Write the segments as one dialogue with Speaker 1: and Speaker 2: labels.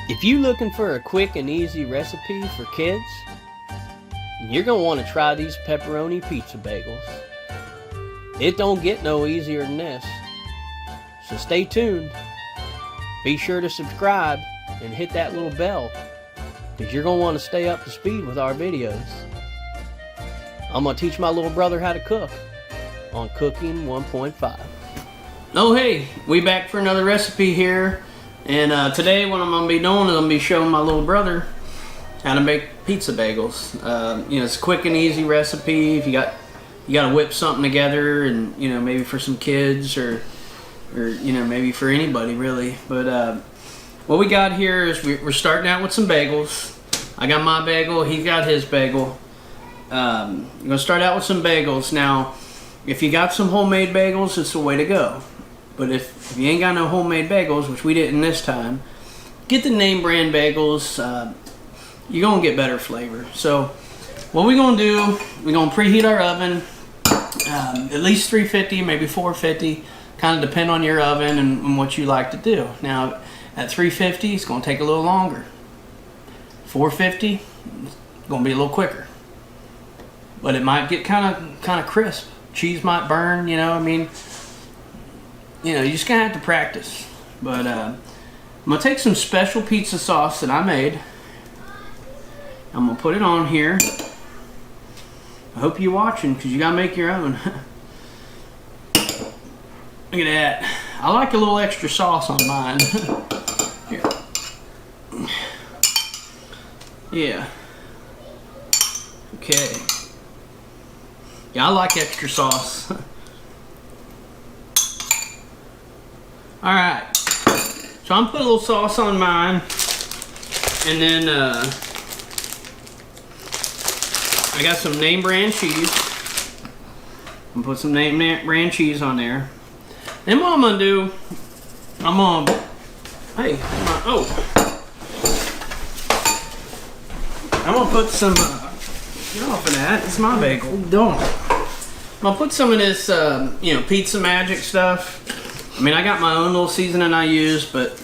Speaker 1: If you're looking for a quick and easy recipe for kids, you're going to want to try these Pepperoni Pizza Bagels. It don't get no easier than this. So stay tuned. Be sure to subscribe and hit that little bell, because you're going to want to stay up to speed with our videos. I'm going to teach my little brother how to cook on Cooking 1.5. Oh hey, we back for another recipe here. And today what I'm going to be doing is I'm going to be showing my little brother how to make pizza bagels. You know, it's a quick and easy recipe. If you got to whip something together, and you know, maybe for some kids or you know, maybe for anybody really. But what we got here is we're starting out with some bagels. I got my bagel, he got his bagel. I'm going to start out with some bagels. Now, if you got some homemade bagels, it's the way to go. But if you ain't got no homemade bagels, which we didn't this time, get the name brand bagels. You're going to get better flavor. So what we're going to do, we're going to preheat our oven at least 350, maybe 450, kind of depend on your oven and what you like to do. Now at 350, it's going to take a little longer. 450, it's going to be a little quicker. But it might get kind of crisp. Cheese might burn, you know, I mean, you know, you just gonna have to practice. But I'm gonna take some special pizza sauce that I made. I'm gonna put it on here. I hope you're watching, because you gotta make your own. Look at that. I like a little extra sauce on mine. Here. Yeah. Okay. Yeah, I like extra sauce. Alright, so I'm putting a little sauce on mine, and then I got some name brand cheese. I'm gonna put some name brand cheese on there. Then what I'm gonna do, I'm gonna put some get off of that, it's my bagel. What are you doing? I'm gonna put some of this you know, Pizza Magic stuff. I mean, I got my own little seasoning I use, but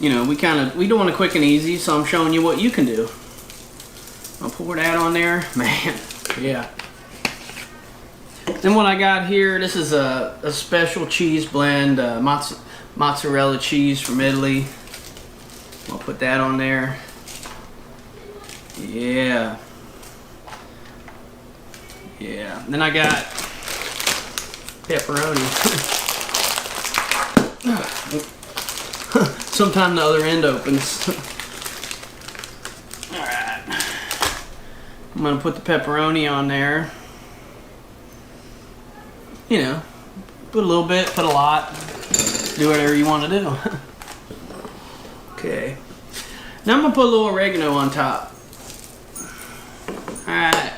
Speaker 1: you know, we doing it quick and easy, so I'm showing you what you can do. I'll pour that on there, man. Yeah. Then what I got here, this is a special cheese blend, mozzarella cheese from Italy. I'll put that on there. Yeah. Yeah. Then I got pepperoni. Sometime the other end opens. Alright. I'm gonna put the pepperoni on there. You know, put a little bit, put a lot. Do whatever you want to do. Okay. Now I'm gonna put a little oregano on top. Alright.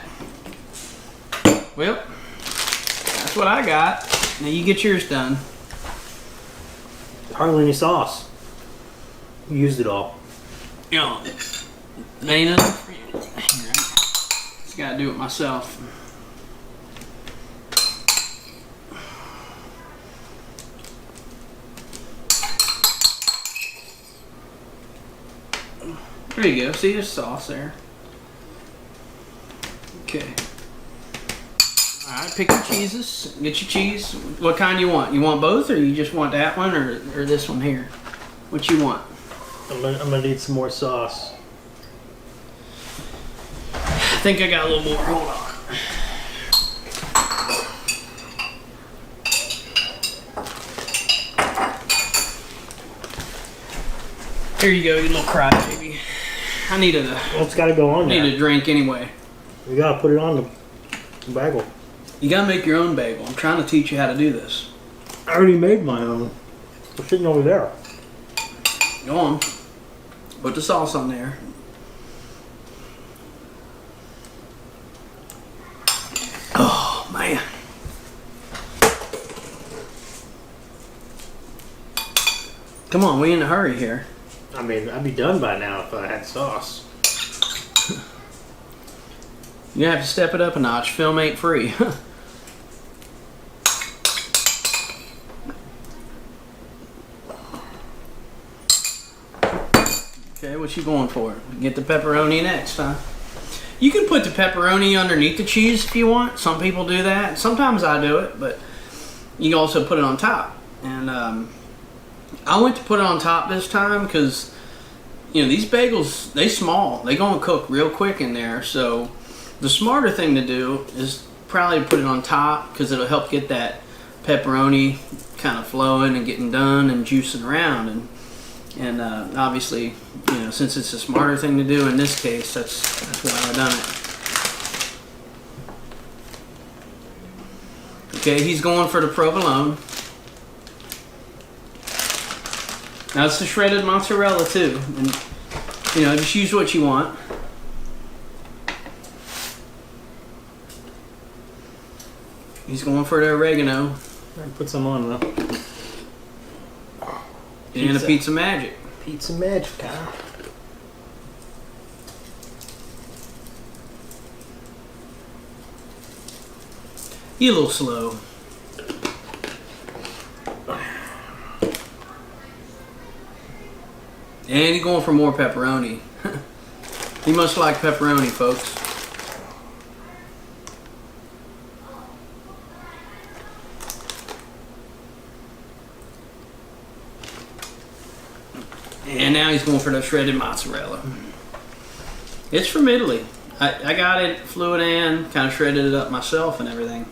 Speaker 1: Well, that's what I got. Now you get yours done.
Speaker 2: Hardly any sauce. You used it all.
Speaker 1: You know, ain't enough. Just gotta do it myself. There you go. See, there's sauce there. Okay. Alright, pick your cheeses. Get your cheese. What kind you want? You want both, or you just want that one, or this one here? What you want?
Speaker 2: I'm gonna need some more sauce.
Speaker 1: I think I got a little more. Hold on. Here you go, you little crybaby. I need a.
Speaker 2: Well, it's gotta go on there.
Speaker 1: Need a drink anyway.
Speaker 2: You gotta put it on the bagel.
Speaker 1: You gotta make your own bagel. I'm trying to teach you how to do this.
Speaker 2: I already made my own. It's sitting over there.
Speaker 1: Go on. Put the sauce on there. Oh, man. Come on, we in a hurry here.
Speaker 2: I mean, I'd be done by now if I had sauce.
Speaker 1: You have to step it up a notch. Film ain't free. Okay, what you going for? Get the pepperoni next, huh? You can put the pepperoni underneath the cheese if you want. Some people do that. Sometimes I do it, but you can also put it on top. And I went to put it on top this time because, you know, these bagels, they small. They gonna cook real quick in there. So the smarter thing to do is probably put it on top because it'll help get that pepperoni kind of flowing and getting done and juicing around. And obviously, you know, since it's a smarter thing to do in this case, that's why I've done it. Okay, he's going for the provolone. Now it's the shredded mozzarella too, and you know, just use what you want. He's going for the oregano.
Speaker 2: Put some on though.
Speaker 1: And a Pizza Magic.
Speaker 2: Pizza Magic, huh?
Speaker 1: You a little slow. And he's going for more pepperoni. He must like pepperoni, folks. And now he's going for the shredded mozzarella. It's from Italy. I got it, flew it in, kind of shredded it up myself and everything.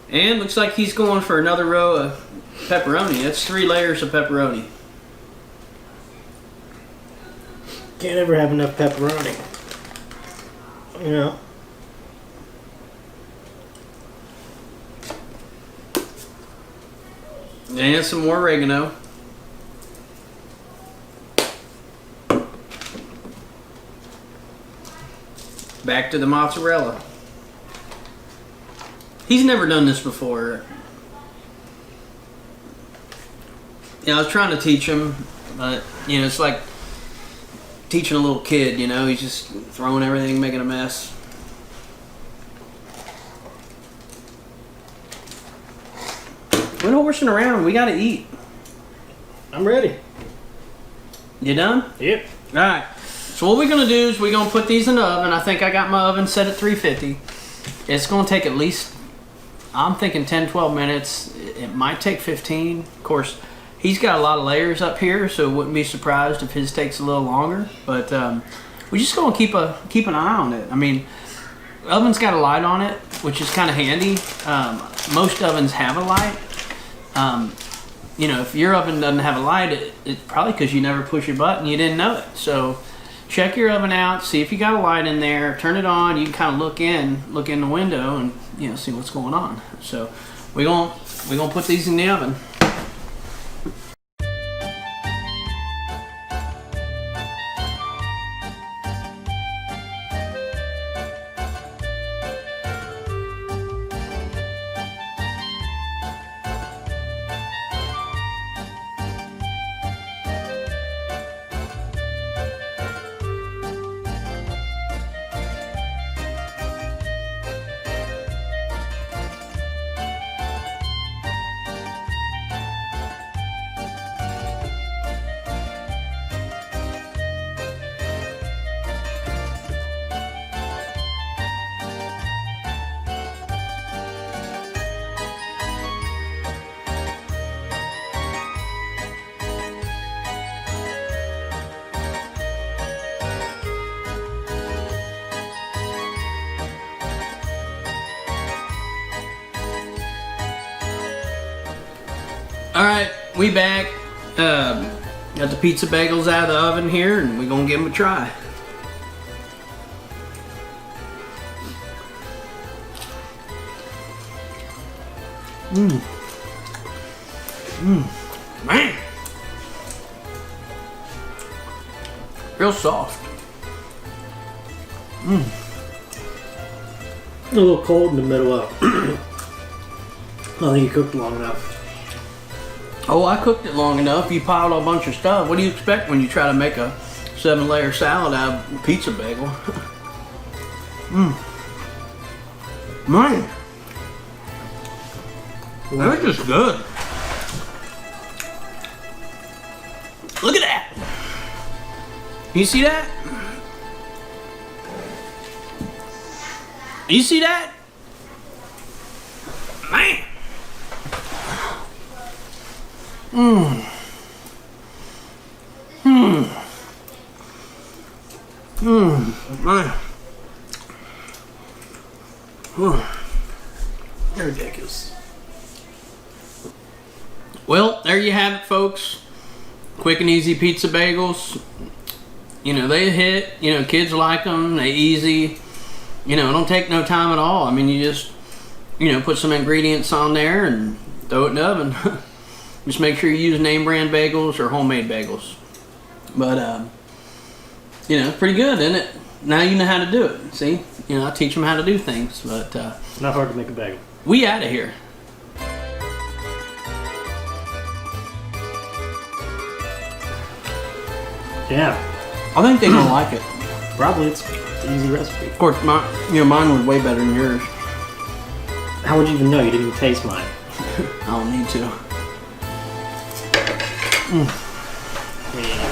Speaker 1: And looks like he's going for another row of pepperoni. That's 3 layers of pepperoni.
Speaker 2: Can't ever have enough pepperoni. You know.
Speaker 1: And some more oregano. Back to the mozzarella. He's never done this before. You know, I was trying to teach him, but you know, it's like teaching a little kid, you know, he's just throwing everything, making a mess. We're not horsing around, we gotta eat.
Speaker 2: I'm ready.
Speaker 1: You done?
Speaker 2: Yep.
Speaker 1: Alright, so what we're gonna do is we're gonna put these in the oven. I think I got my oven set at 350. It's gonna take at least, I'm thinking 10-12 minutes. It might take 15. Of course, he's got a lot of layers up here, so wouldn't be surprised if his takes a little longer. But we're just gonna keep an eye on it. I mean, the oven's got a light on it, which is kind of handy. Most ovens have a light. You know, if your oven doesn't have a light, it's probably because you never push your button, you didn't know it. So check your oven out, see if you got a light in there, turn it on. You can kind of look in the window and, you know, see what's going on. So we're gonna put these in the oven. Alright, we back. Got the pizza bagels out of the oven here, and we're gonna give them a try. Man! Real soft.
Speaker 2: A little cold in the middle of. I think you cooked long enough.
Speaker 1: Oh, I cooked it long enough. You piled a bunch of stuff. What do you expect when you try to make a 7-layer salad out of a pizza bagel? Man, they're just good. Look at that. You see that? You see that? Man. Man.
Speaker 2: They're ridiculous.
Speaker 1: Well, there you have it, folks. Quick and easy pizza bagels. You know, they hit. You know, kids like them. They easy. You know, it don't take no time at all. I mean, you just, you know, put some ingredients on there and throw it in the oven. Just make sure you use name brand bagels or homemade bagels. But, you know, pretty good, isn't it? Now you know how to do it. See? You know, I teach them how to do things. But
Speaker 2: Not hard to make a bagel.
Speaker 1: we out of here.
Speaker 2: Yeah,
Speaker 1: I think they're gonna like it.
Speaker 2: probably it's an easy recipe.
Speaker 1: Of course, mine was way better than yours.
Speaker 2: How would you even know? You didn't even taste mine.
Speaker 1: I don't need to.
Speaker 2: Yeah.